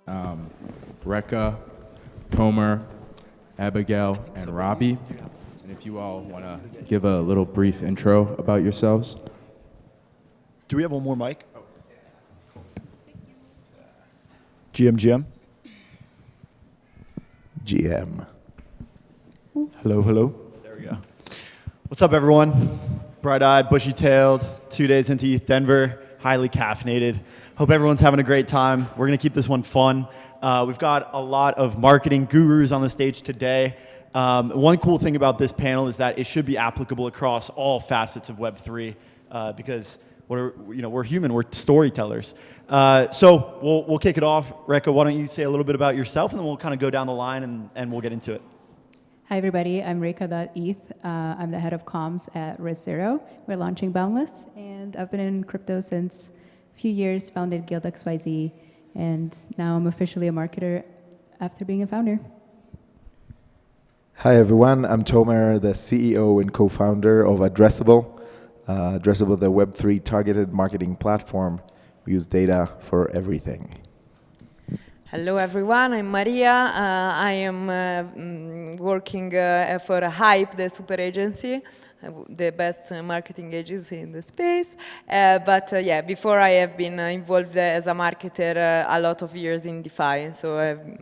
Reka, Tomer, Abigail, and Robbie. And if you all want to give a little brief intro about yourselves. Do we have one more mic? GM. GM. Hello, hello. There we go. What's up, everyone? Bright-eyed, bushy-tailed, 2 days into ETHDenver, highly caffeinated. Hope everyone's having a great time. We're going to keep this one fun. We've got a lot of marketing gurus on the stage today. One cool thing about this panel is that it should be applicable across all facets of Web3 because we're human, we're storytellers. So we'll kick it off. Reka, why don't you say a little bit about yourself, and then we'll kind of go down the line and we'll get into it. Hi, everybody. I'm Reka.eth. I'm the head of comms at Res0. We're launching Boundless, and I've been in crypto since a few years, founded Guild XYZ, and now I'm officially a marketer after being a founder. Hi, everyone. I'm Tomer, the CEO and co-founder of Addressable. Addressable, the Web3 targeted marketing platform. We use data for everything. Hello everyone, I'm Maria. I am working for Hype, the super agency, the best marketing agency in the space. But before I have been involved as a marketer a lot of years in DeFi, so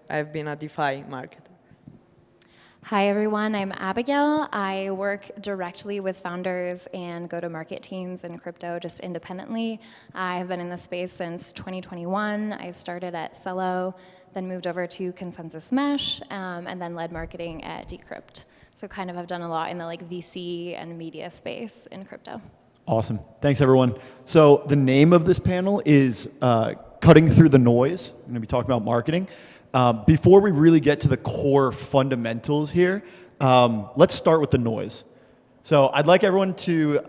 I've been a DeFi marketer. Hi everyone, I'm Abigail. I work directly with founders and go-to-market teams in crypto just independently. I've been in the space since 2021. I started at Cello, then moved over to Consensus Mesh, and then led marketing at Decrypt. So kind of have done a lot in the VC and media space in crypto. Awesome. Thanks, everyone. So the name of this panel is Cutting Through the Noise. I'm going to be talking about marketing. Before we really get to the core fundamentals here, let's start with the noise. So I'd like everyone to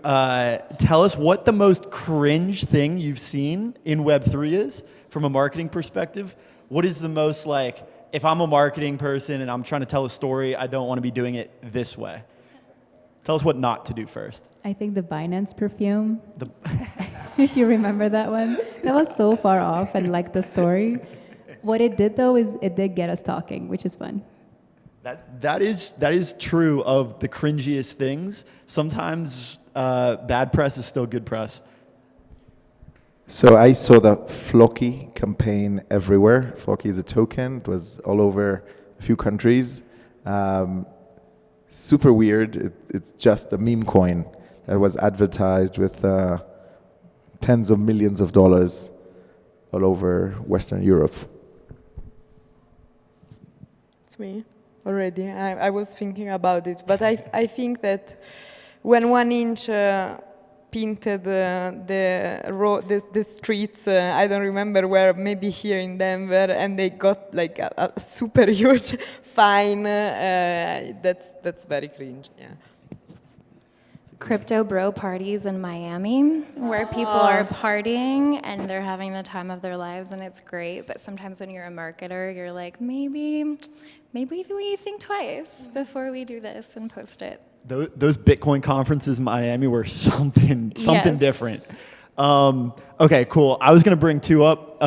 tell us what the most cringe thing you've seen in Web3 is from a marketing perspective. What is the most if I'm a marketing person and I'm trying to tell a story, I don't want to be doing it this way. Tell us what not to do first. I think the Binance perfume, if you remember that one, that was so far off and the story. What it did, though, is it did get us talking, which is fun. That is true of the cringiest things. Sometimes bad press is still good press. So I saw the Floki campaign everywhere. Floki is a token. It was all over a few countries. Super weird. It's just a meme coin that was advertised with tens of millions of dollars all over Western Europe. Me already. I was thinking about it, but I think that when 1 inch painted the streets, I don't remember where, maybe here in Denver, and they got a super huge fine. That's very cringe. Yeah. Crypto bro parties in Miami, where people are partying and they're having the time of their lives, and it's great. But sometimes when you're a marketer, you're like, maybe we think twice before we do this and post it. Those Bitcoin conferences in Miami were something Yes. different. Okay, cool. I was gonna bring two up.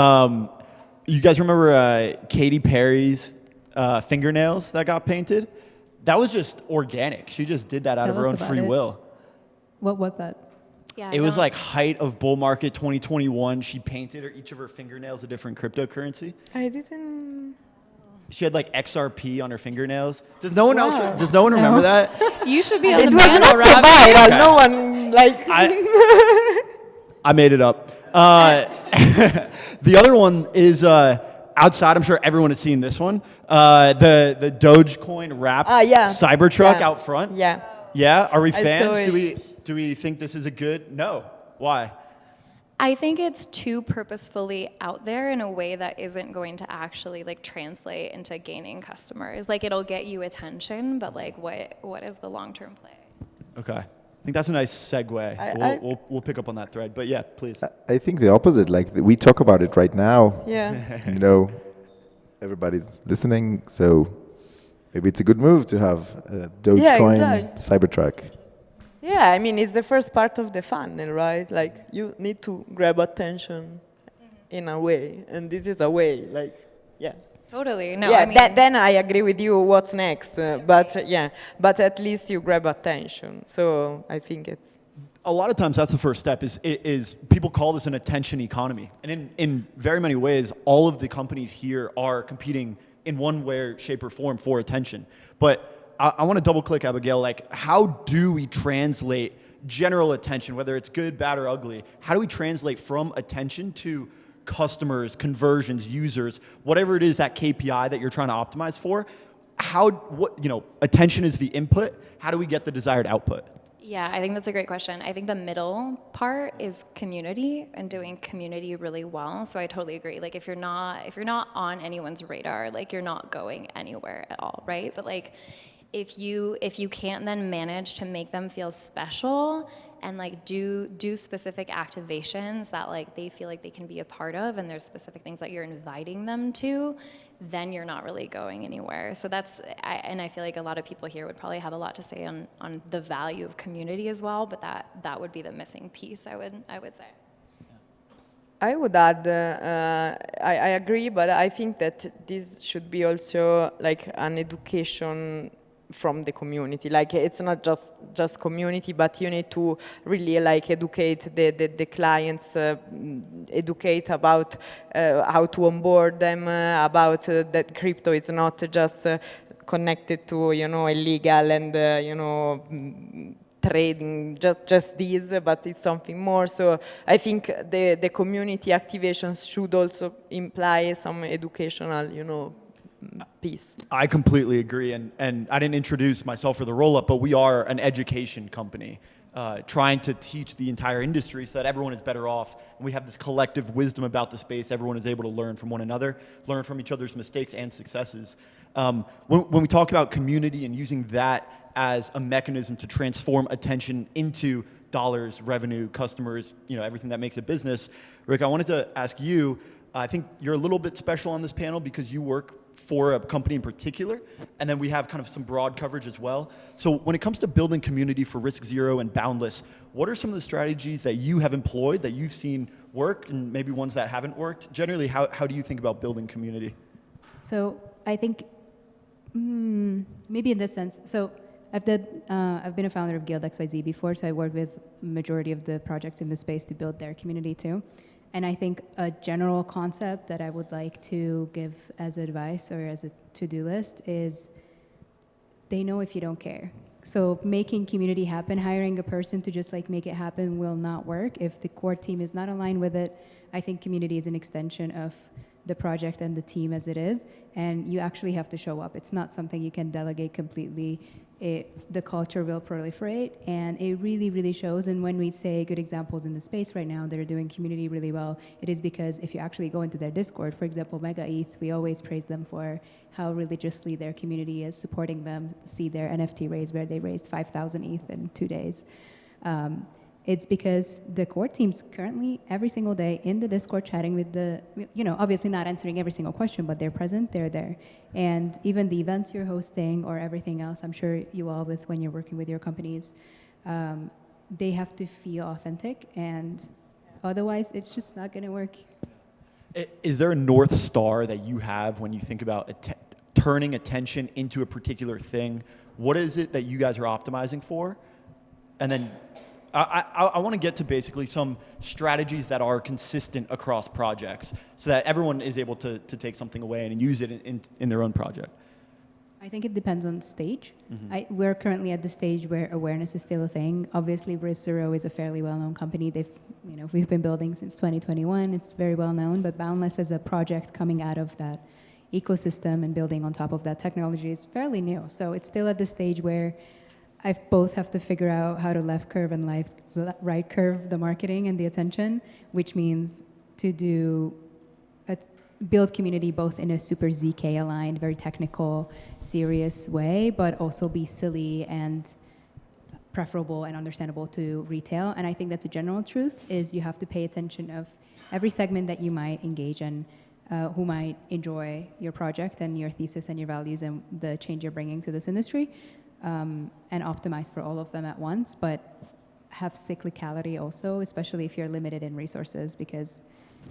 You guys remember Katy Perry's fingernails that got painted? That was just organic. She just did that out of her own free will. What was that? Yeah, It was height of bull market 2021. She painted each of her fingernails a different cryptocurrency. I didn't. She had XRP on her fingernails. Does no one else? Does no one remember that? You should be on It the was panel, not so Robbie. viral. Okay. No one I made it up. The other one is outside. I'm sure everyone has seen this one. The Dogecoin wrapped Cybertruck out front. Yeah. Yeah. Are we I fans? saw it. Do we think this is a good? No. Why? I think it's too purposefully out there in a way that isn't going to actually translate into gaining customers. It'll get you attention, but what is the long-term play? Okay. I think that's a nice segue. We'll pick up on that thread. But yeah, please. I think the opposite. We talk about it right now. Yeah. Everybody's listening, so maybe it's a good move to have a Dogecoin Cybertruck. Yeah, I mean, it's the first part of the funnel, right? You need to grab attention in a way, and this is a way. Yeah. Totally. No, Yeah, I mean, then I agree with you. What's next? But at least you grab attention. So I think it's. A lot of times that's the first step is people call this an attention economy. And in very many ways, all of the companies here are competing in one way, shape, or form for attention. But I want to double click, Abigail, like how do we translate general attention, whether it's good, bad, or ugly? How do we translate from attention to customers, conversions, users, whatever it is that KPI that you're trying to optimize for? Attention is the input. How do we get the desired output? yeah, I think that's a great question. I think the middle part is community and doing community really well. So I totally agree. Like if you're not on anyone's radar, like you're not going anywhere at all, right? But like if you can't then manage to make them feel special and like do specific activations that like they feel like they can be a part of, and there's specific things that you're inviting them to, then you're not really going anywhere. So I feel like a lot of people here would probably have a lot to say on the value of community as well, but that would be the missing piece, I would say. I would add, I agree, but I think that this should be also like an education from the community. Like it's not just community, but you need to really like educate the clients, educate about how to onboard them, about that crypto is not just connected to illegal and trading, just these, but it's something more. So I think the community activations should also imply some educational piece. I completely agree, and I didn't introduce myself for the roll-up, but we are an education company trying to teach the entire industry so that everyone is better off. And we have this collective wisdom about the space. Everyone is able to learn from one another, learn from each other's mistakes and successes. When we talk about community and using that as a mechanism to transform attention into dollars, revenue, customers, everything that makes a business, Rick, I wanted to ask you, I think you're a little bit special on this panel because you work for a company in particular, and then we have kind of some broad coverage as well. So when it comes to building community for Risk Zero and Boundless, what are some of the strategies that you have employed that you've seen work, and maybe ones that haven't worked? Generally, how do you think about building community? So I think maybe in this sense, so I've been a founder of Guild XYZ before, so I worked with majority of the projects in the space to build their community too. And I think a general concept that I would like to give as advice or as a to-do list is they know if you don't care. So making community happen, hiring a person to just like make it happen will not work. If the core team is not aligned with it, I think community is an extension of the project and the team as it is, and you actually have to show up. It's not something you can delegate completely. The culture will proliferate, and it really, really shows. And when we say good examples in the space right now that are doing community really well, it is because if you actually go into their Discord, for example, Mega ETH, we always praise them for how religiously their community is supporting them. See their NFT raise where they raised 5,000 ETH in 2 days. It's because the core team's currently every single day in the Discord chatting with obviously not answering every single question, but they're present, they're there. And even the events you're hosting or everything else, I'm sure you all when you're working with your companies, they have to feel authentic, and otherwise it's just not gonna work. Is there a North Star that you have when you think about turning attention into a particular thing? What is it that you guys are optimizing for? And then I want to get to basically some strategies that are consistent across projects so that everyone is able to take something away and use it in their own project. I think it depends on stage. Mm-hmm. We're currently at the stage where awareness is still a thing. Obviously, Risk Zero is a fairly well-known company. We've been building since 2021. It's very well known, but Boundless as a project coming out of that ecosystem and building on top of that technology is fairly new. So it's still at the stage where I both have to figure out how to left curve and right curve the marketing and the attention, which means to build community both in a super ZK aligned, very technical, serious way, but also be silly and preferable and understandable to retail. And I think that's a general truth, is you have to pay attention of every segment that you might engage in, who might enjoy your project and your thesis and your values and the change you're bringing to this industry. And optimize for all of them at once. But have cyclicality also, especially if you're limited in resources, because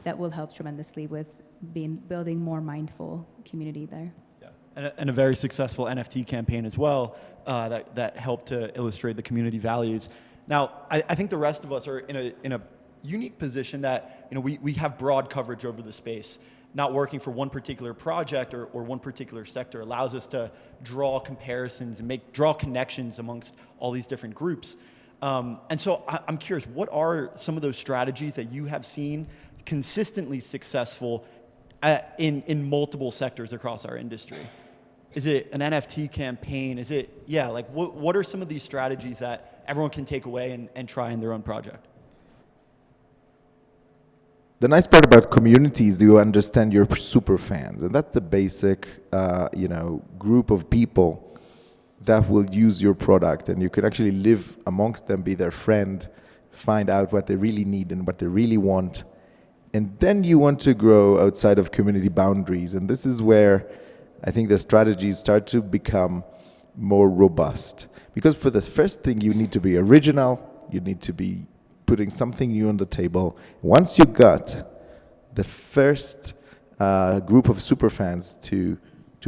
that will help tremendously with building more mindful community there. Yeah. And a very successful NFT campaign as well that helped to illustrate the community values. Now, I think the rest of us are in a unique position that we have broad coverage over the space. Not working for one particular project or one particular sector allows us to draw comparisons and draw connections amongst all these different groups. And so I'm curious, what are some of those strategies that you have seen consistently successful in multiple sectors across our industry? Is it an NFT campaign? Is it, what are some of these strategies that everyone can take away and try in their own project? The nice part about communities, you understand your super fans, and that's the basic, group of people that will use your product, and you can actually live amongst them, be their friend, find out what they really need and what they really want, and then you want to grow outside of community boundaries, and this is where I think the strategies start to become more robust. Because for the first thing, you need to be original, you need to be putting something new on the table. Once you got the first group of superfans to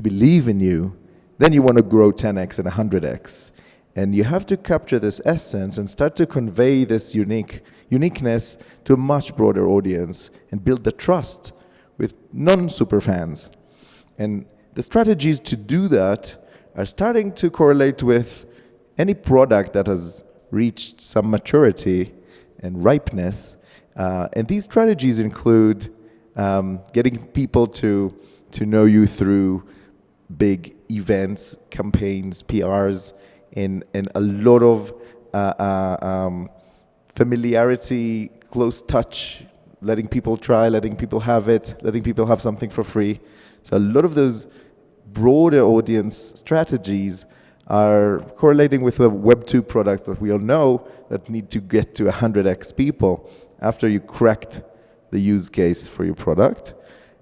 believe in you, then you want to grow 10x and 100x. And you have to capture this essence and start to convey this uniqueness to a much broader audience and build the trust with non-superfans. And the strategies to do that are starting to correlate with any product that has reached some maturity and ripeness. And these strategies include getting people to know you through big events, campaigns, PRs, and a lot of familiarity, close touch, letting people try, letting people have it, letting people have something for free. So a lot of those broader audience strategies are correlating with the Web 2 products that we all know that need to get to 100x people after you cracked the use case for your product.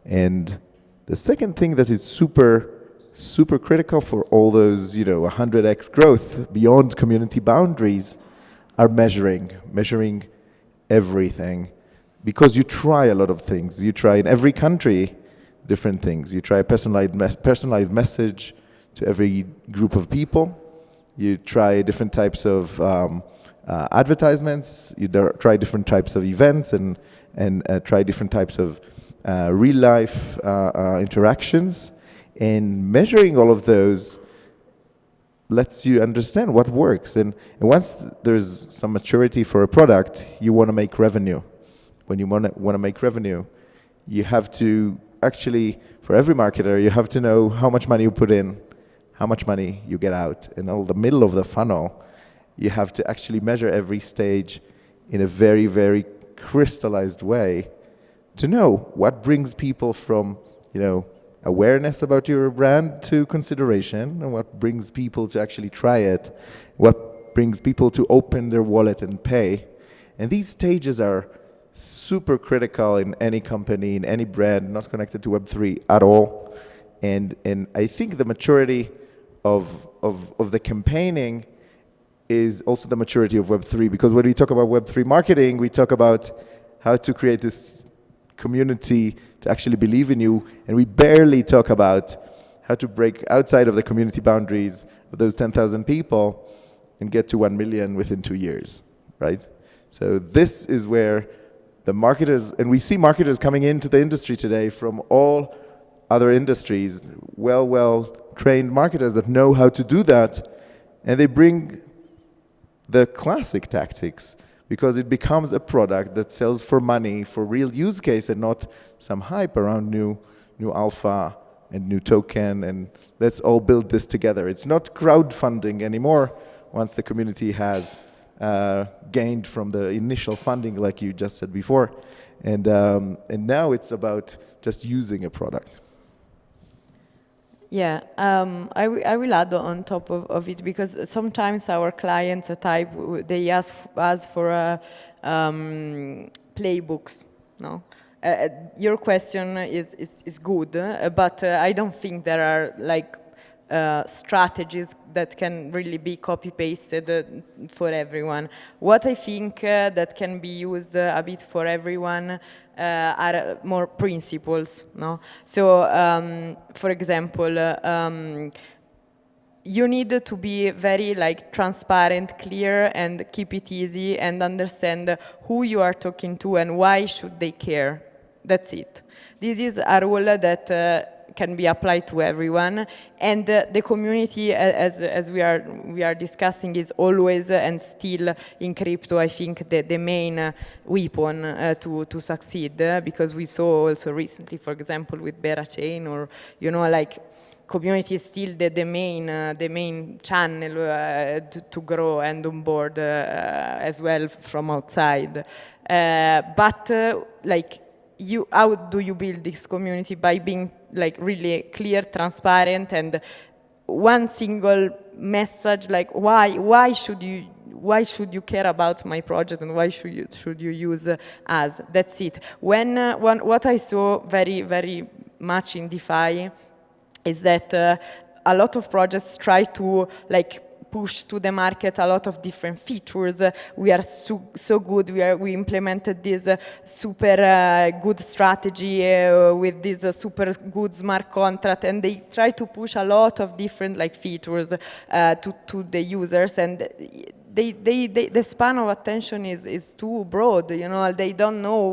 And the second thing that is super critical for all those 100x growth beyond community boundaries are measuring everything, because you try a lot of things. You try in every country different things. You try a personalized message to every group of people. You try different types of advertisements. You try different types of events and try different types of real life interactions. And measuring all of those lets you understand what works. And once there's some maturity for a product, you want to make revenue. When you want to make revenue, you have to actually, for every marketer, you have to know how much money you put in, how much money you get out. And in the middle of the funnel, you have to actually measure every stage in a very, very crystallized way to know what brings people from, awareness about your brand to consideration, and what brings people to actually try it, what brings people to open their wallet and pay. And these stages are super critical in any company, in any brand, not connected to Web3 at all. And I think the maturity of the campaigning is also the maturity of Web3, because when we talk about Web3 marketing, we talk about how to create this community to actually believe in you, and we barely talk about how to break outside of the community boundaries of those 10,000 people and get to 1 million within 2 years, right? So this is where the marketers, and we see marketers coming into the industry today from all other industries, well-trained marketers that know how to do that, and they bring the classic tactics, because it becomes a product that sells for money, for real use case, and not some hype around new alpha and new token, and let's all build this together. It's not crowdfunding anymore once the community has gained from the initial funding, like you just said before. And now it's about just using a product. Yeah, I will add on top of it, because sometimes our clients they ask us for playbooks. No, your question is good, but I don't think there are like strategies that can really be copy-pasted for everyone. What I think that can be used a bit for everyone are more principles, no? So, for example, you need to be very like transparent, clear, and keep it easy and understand who you are talking to and why should they care. That's it. This is a rule that can be applied to everyone, and the community, as we are discussing, is always and still in crypto, I think, the main weapon to succeed, because we saw also recently, for example, with Bera Chain, or like community is still the main channel to grow and onboard as well from outside, but like. How do you build this community? By being like really clear, transparent, and one single message, like why should you care about my project, and why should you use us? That's it. What I saw very, very much in DeFi is that a lot of projects try to like push to the market a lot of different features. We are so good. We implemented this super good strategy with this super good smart contract, and they try to push a lot of different like features to the users, and the span of attention is too broad. They don't know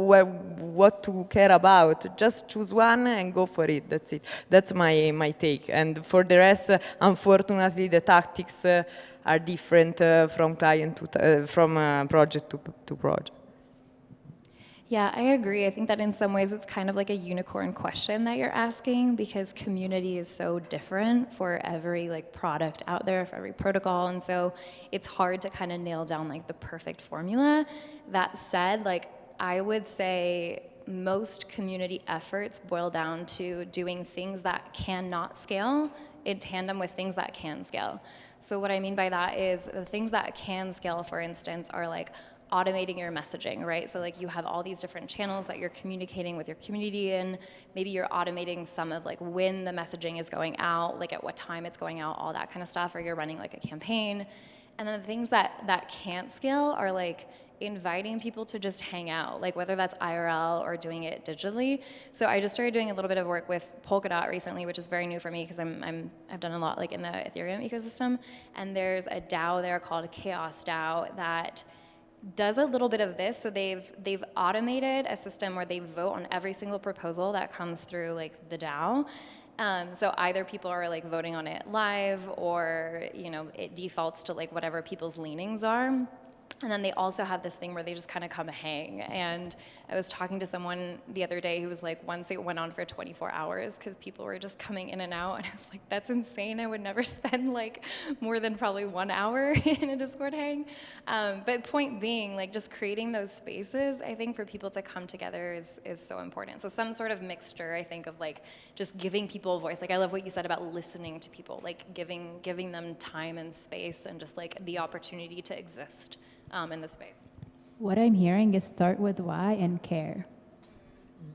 what to care about. Just choose one and go for it. That's it. That's my take. And for the rest, unfortunately, the tactics are different from project to project. Yeah, I agree. I think that in some ways it's kind of like a unicorn question that you're asking, because community is so different for every like product out there, for every protocol, and so it's hard to kind of nail down like the perfect formula. That said, like I would say most community efforts boil down to doing things that cannot scale in tandem with things that can scale. So what I mean by that is the things that can scale, for instance, are like automating your messaging, right? So like you have all these different channels that you're communicating with your community in. Maybe you're automating some of like when the messaging is going out, like at what time it's going out, all that kind of stuff, or you're running like a campaign. And then the things that can't scale are like inviting people to just hang out, like whether that's IRL or doing it digitally. So I just started doing a little bit of work with Polkadot recently, which is very new for me because I've done a lot like in the Ethereum ecosystem. And there's a DAO there called Chaos DAO that does a little bit of this. So they've automated a system where they vote on every single proposal that comes through like the DAO. So either people are like voting on it live, or it defaults to like whatever people's leanings are. And then they also have this thing where they just kind of come hang. And I was talking to someone the other day who was like, once it went on for 24 hours because people were just coming in and out. And I was like, that's insane. I would never spend like more than probably 1 hour in a Discord hang. But point being, like just creating those spaces, I think for people to come together is so important. So some sort of mixture, I think, of like just giving people a voice. Like I love what you said about listening to people, like giving them time and space and just like the opportunity to exist in the space. What I'm hearing is start with why and care.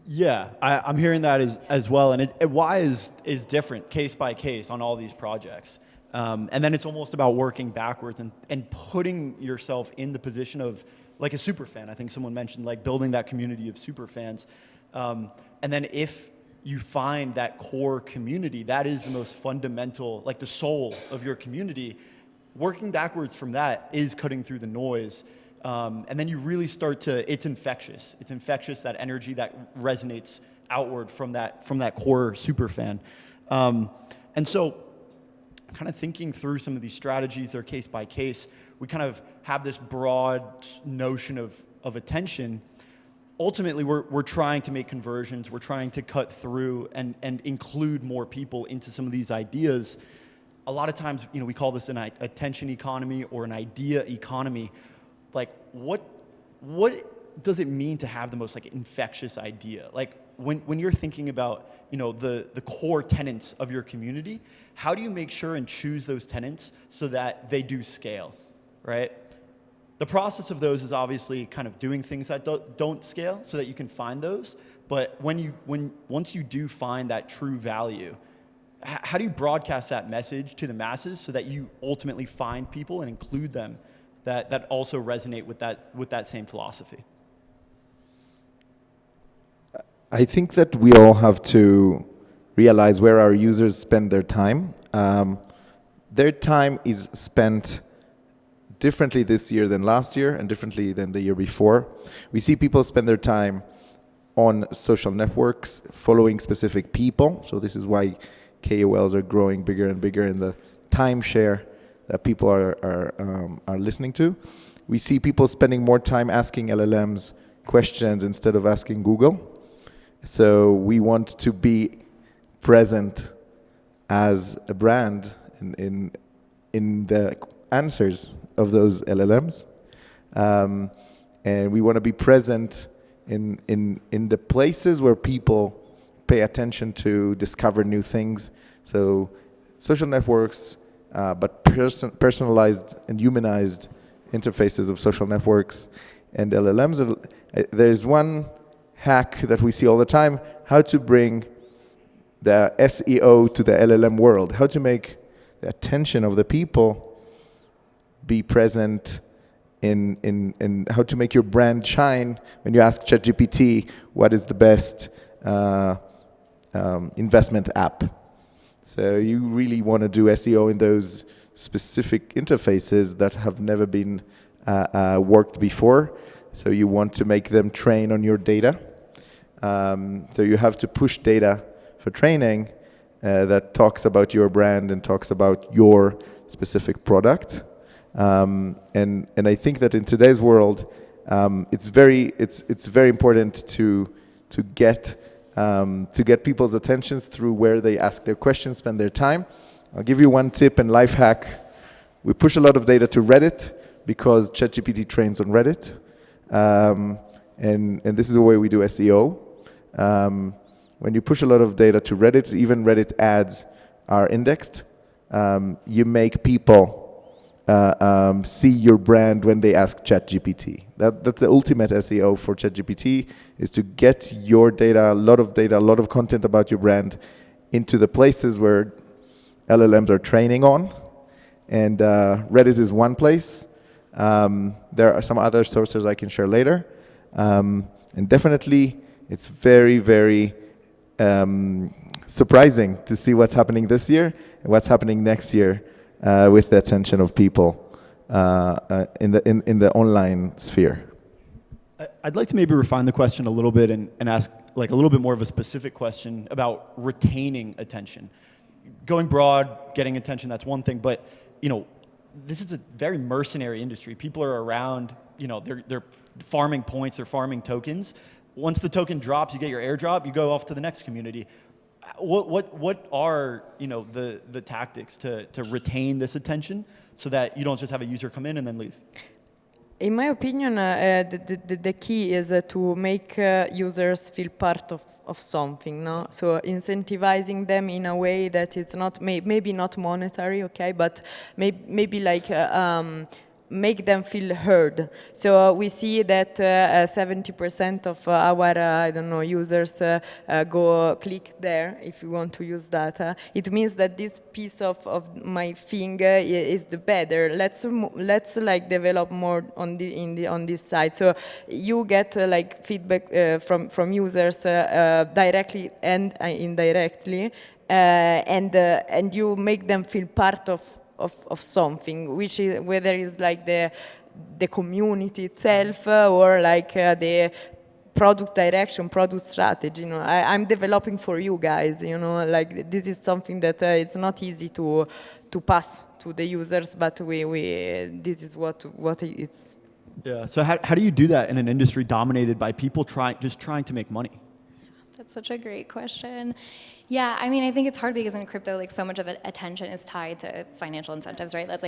Yeah, I'm hearing that as well, and why is different case by case on all these projects, and then it's almost about working backwards and putting yourself in the position of like a super fan. I think someone mentioned like building that community of super fans, and then if you find that core community, that is the most fundamental, like the soul of your community. Working backwards from that is cutting through the noise. And then you really start to, it's infectious. It's infectious, that energy that resonates outward from that core super fan. And so kind of thinking through some of these strategies, they're case by case, we kind of have this broad notion of attention. Ultimately, we're trying to make conversions. We're trying to cut through and include more people into some of these ideas. A lot of times, we call this an attention economy or an idea economy. Like, what does it mean to have the most like infectious idea? Like, when you're thinking about, the core tenets of your community, how do you make sure and choose those tenets so that they do scale, right? The process of those is obviously kind of doing things that don't scale so that you can find those. But once you do find that true value, how do you broadcast that message to the masses so that you ultimately find people and include them that also resonate with that same philosophy? I think that we all have to realize where our users spend their time. Their time is spent differently this year than last year and differently than the year before. We see people spend their time on social networks, following specific people. So this is why KOLs are growing bigger and bigger in the timeshare that people are listening to. We see people spending more time asking LLMs questions instead of asking Google. So we want to be present as a brand in the answers of those LLMs. And we want to be present in the places where people pay attention to discover new things. So social networks, but personalized and humanized interfaces of social networks and LLMs. There's one hack that we see all the time, how to bring the SEO to the LLM world, how to make the attention of the people be present in how to make your brand shine when you ask ChatGPT what is the best investment app. So you really want to do SEO in those specific interfaces that have never been worked before. So you want to make them train on your data. So you have to push data for training that talks about your brand and talks about your specific product. And I think that in today's world, it's very important to get people's attentions through where they ask their questions, spend their time. I'll give you one tip and life hack. We push a lot of data to Reddit because ChatGPT trains on Reddit, and this is the way we do SEO. When you push a lot of data to Reddit, even Reddit ads are indexed. You make people see your brand when they ask ChatGPT. That's the ultimate SEO for ChatGPT, is to get your data, a lot of content about your brand into the places where LLMs are training on. And Reddit is one place. There are some other sources I can share later. And definitely, it's very, very surprising to see what's happening this year and what's happening next year with the attention of people in the online sphere. I'd like to maybe refine the question a little bit and ask like a little bit more of a specific question about retaining attention. Going broad, getting attention, that's one thing, but this is a very mercenary industry. People are around, they're farming points, they're farming tokens. Once the token drops, you get your airdrop, you go off to the next community. What are the tactics to retain this attention so that you don't just have a user come in and then leave? In my opinion, the key is to make users feel part of something, no? So incentivizing them in a way that it's not maybe not monetary, okay, but maybe like make them feel heard. So we see that 70% of our users go click there if you want to use that. It means that this piece of my thing is the better. Let's like develop more on this side. So you get like feedback from users directly and indirectly, and you make them feel part of something, which is whether it's like the community itself or like the product direction, product strategy. I'm developing for you guys. Like this is something that it's not easy to pass to the users, but this is what it's. Yeah. So how do you do that in an industry dominated by people just trying to make money? That's such a great question. Yeah, I mean, I think it's hard because in crypto, like so much of attention is tied to financial incentives, right? That's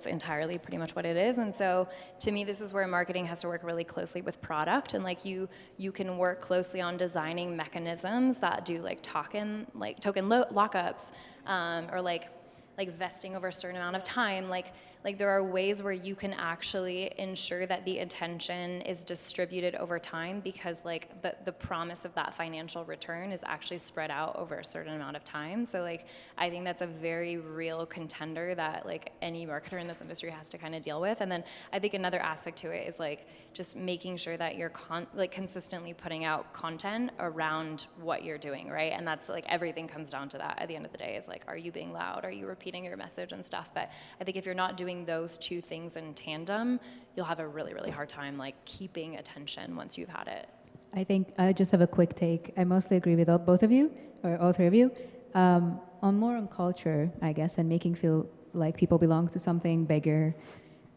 entirely pretty much what it is. And so to me, this is where marketing has to work really closely with product. And like you can work closely on designing mechanisms that do like token lockups or like vesting over a certain amount of time, like like there are ways where you can actually ensure that the attention is distributed over time, because like the promise of that financial return is actually spread out over a certain amount of time. So like I think that's a very real contender that like any marketer in this industry has to kind of deal with. And then I think another aspect to it is like just making sure that you're consistently putting out content around what you're doing, right? And that's like everything comes down to that at the end of the day. Is like, are you being loud? Are you repeating your message and stuff? But I think if you're not doing those two things in tandem, you'll have a really, really hard time like keeping attention once you've had it. I think I just have a quick take. I mostly agree with both of you, or all three of you. On culture, I guess, and making feel like people belong to something bigger.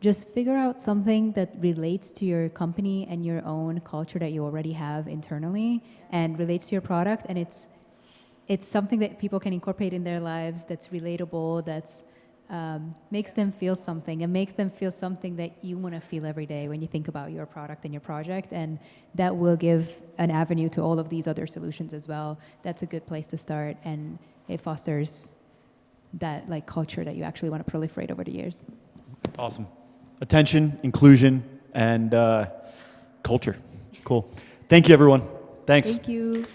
Just figure out something that relates to your company and your own culture that you already have internally and relates to your product. And it's something that people can incorporate in their lives that's relatable, that's makes them feel something, and makes them feel something that you want to feel every day when you think about your product and your project. And that will give an avenue to all of these other solutions as well. That's a good place to start, and it fosters that like culture that you actually want to proliferate over the years. Awesome. Attention, inclusion, and culture. Cool. Thank you, everyone. Thanks. Thank you.